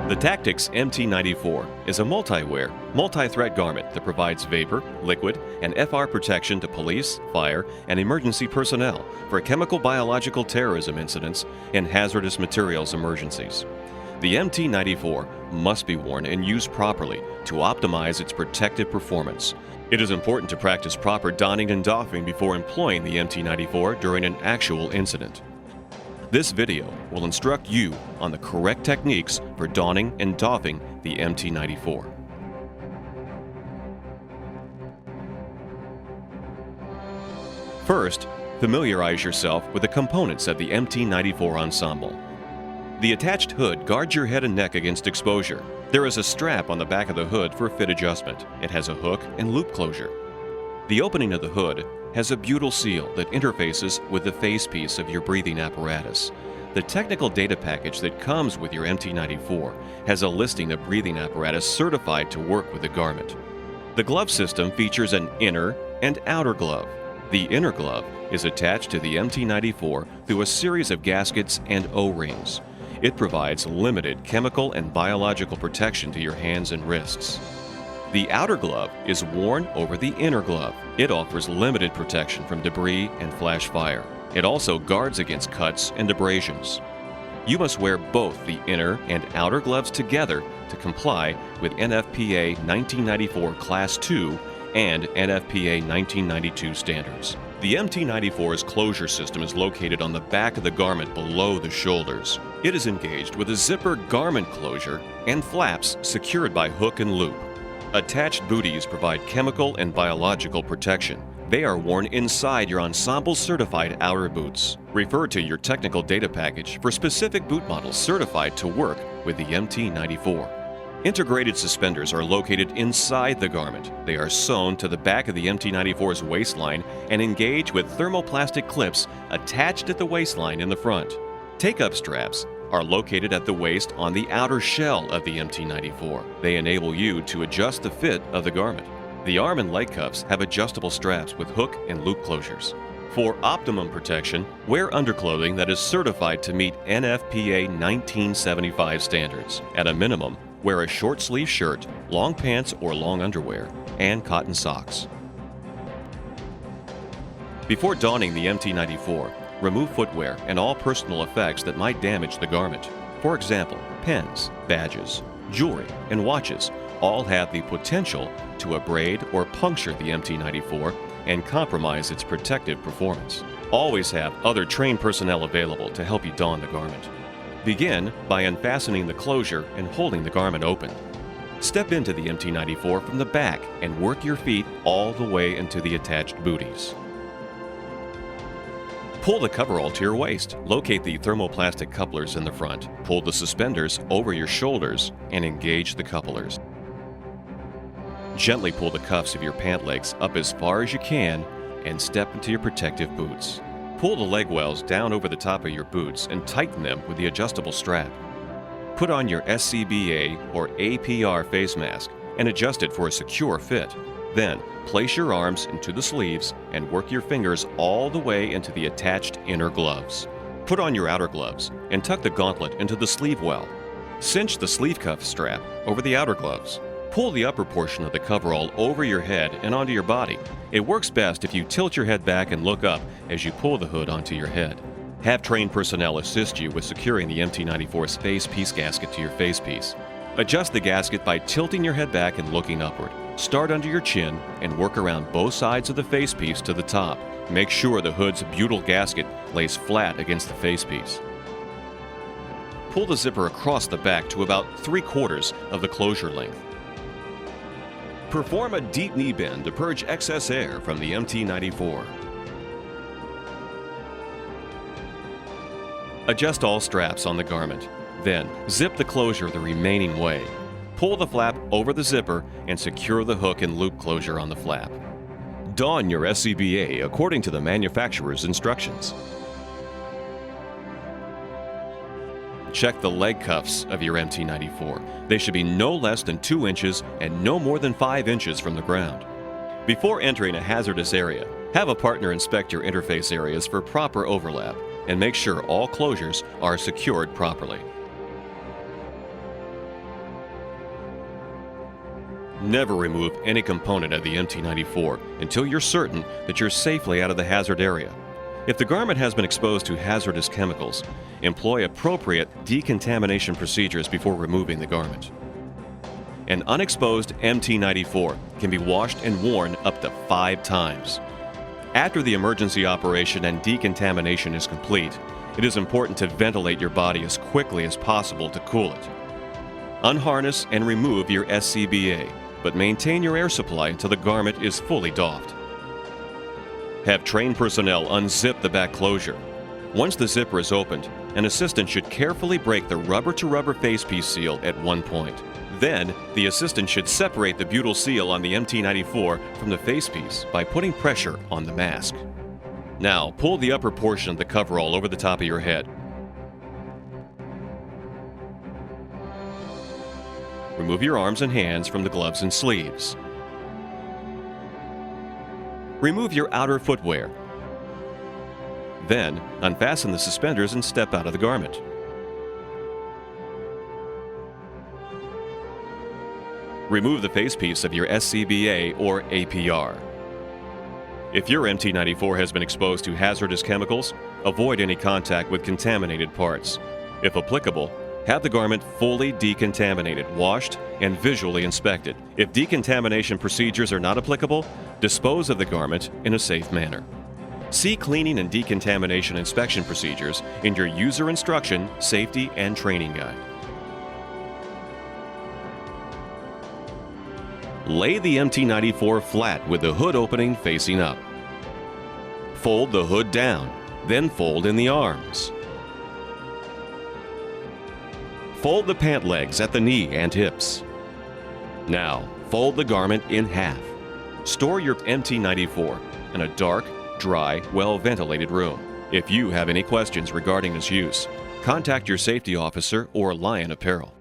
The Tactics MT94 is a multi-wear, multi-threat garment that provides vapor, liquid, and FR protection to police, fire, and emergency personnel for chemical biological terrorism incidents and hazardous materials emergencies. The MT94 must be worn and used properly to optimize its protective performance. It is important to practice proper donning and doffing before employing the MT94 during an actual incident. This video will instruct you on the correct techniques for donning and doffing the MT94. First, familiarize yourself with the components of the MT94 ensemble. The attached hood guards your head and neck against exposure. There is a strap on the back of the hood for fit adjustment. It has a hook and loop closure. The opening of the hood has a butyl seal that interfaces with the facepiece of your breathing apparatus. The technical data package that comes with your MT94 has a listing of breathing apparatus certified to work with the garment. The glove system features an inner and outer glove. The inner glove is attached to the MT94 through a series of gaskets and O-rings. It provides limited chemical and biological protection to your hands and wrists. The outer glove is worn over the inner glove. It offers limited protection from debris and flash fire. It also guards against cuts and abrasions. You must wear both the inner and outer gloves together to comply with NFPA 1994 Class 2 and NFPA 1992 standards. The MT94's closure system is located on the back of the garment below the shoulders. It is engaged with a zipper garment closure and flaps secured by hook and loop. Attached booties provide chemical and biological protection. They are worn inside your ensemble-certified outer boots. Refer to your technical data package for specific boot models certified to work with the MT94. Integrated suspenders are located inside the garment. They are sewn to the back of the MT94's waistline and engage with thermoplastic clips attached at the waistline in the front. Take-up straps are located at the waist on the outer shell of the MT94. They enable you to adjust the fit of the garment. The arm and leg cuffs have adjustable straps with hook and loop closures. For optimum protection, wear underclothing that is certified to meet NFPA 1975 standards. At a minimum, wear a short sleeve shirt, long pants or long underwear, and cotton socks. Before donning the MT94, remove footwear and all personal effects that might damage the garment. For example, pens, badges, jewelry, and watches all have the potential to abrade or puncture the MT94 and compromise its protective performance. Always have other trained personnel available to help you don the garment. Begin by unfastening the closure and holding the garment open. Step into the MT94 from the back and work your feet all the way into the attached booties. Pull the coverall to your waist. Locate the thermoplastic couplers in the front. Pull the suspenders over your shoulders and engage the couplers. Gently pull the cuffs of your pant legs up as far as you can and step into your protective boots. Pull the leg wells down over the top of your boots and tighten them with the adjustable strap. Put on your SCBA or APR face mask and adjust it for a secure fit. Then, place your arms into the sleeves and work your fingers all the way into the attached inner gloves. Put on your outer gloves and tuck the gauntlet into the sleeve well. Cinch the sleeve cuff strap over the outer gloves. Pull the upper portion of the coverall over your head and onto your body. It works best if you tilt your head back and look up as you pull the hood onto your head. Have trained personnel assist you with securing the MT94's facepiece gasket to your facepiece. Adjust the gasket by tilting your head back and looking upward. Start under your chin and work around both sides of the facepiece to the top. Make sure the hood's butyl gasket lays flat against the facepiece. Pull the zipper across the back to about 3/4 of the closure length. Perform a deep knee bend to purge excess air from the MT94. Adjust all straps on the garment. Then, zip the closure the remaining way. Pull the flap over the zipper and secure the hook and loop closure on the flap. Don your SCBA according to the manufacturer's instructions. Check the leg cuffs of your MT94. They should be no less than 2 inches and no more than 5 inches from the ground. Before entering a hazardous area, have a partner inspect your interface areas for proper overlap and make sure all closures are secured properly. Never remove any component of the MT94 until you're certain that you're safely out of the hazard area. If the garment has been exposed to hazardous chemicals, employ appropriate decontamination procedures before removing the garment. An unexposed MT94 can be washed and worn up to 5 times. After the emergency operation and decontamination is complete, it is important to ventilate your body as quickly as possible to cool it. Unharness and remove your SCBA, but maintain your air supply until the garment is fully doffed. Have trained personnel unzip the back closure. Once the zipper is opened, an assistant should carefully break the rubber-to-rubber facepiece seal at one point. Then, the assistant should separate the butyl seal on the MT94 from the facepiece by putting pressure on the mask. Now, pull the upper portion of the coverall over the top of your head. Remove your arms and hands from the gloves and sleeves. Remove your outer footwear. Then, unfasten the suspenders and step out of the garment. Remove the facepiece of your SCBA or APR. If your MT94 has been exposed to hazardous chemicals, avoid any contact with contaminated parts. If applicable, have the garment fully decontaminated, washed, and visually inspected. If decontamination procedures are not applicable, dispose of the garment in a safe manner. See cleaning and decontamination inspection procedures in your user instruction, safety, and training guide. Lay the MT94 flat with the hood opening facing up. Fold the hood down, then fold in the arms. Fold the pant legs at the knee and hips. Now, fold the garment in half. Store your MT94 in a dark, dry, well-ventilated room. If you have any questions regarding its use, contact your safety officer or LION Apparel.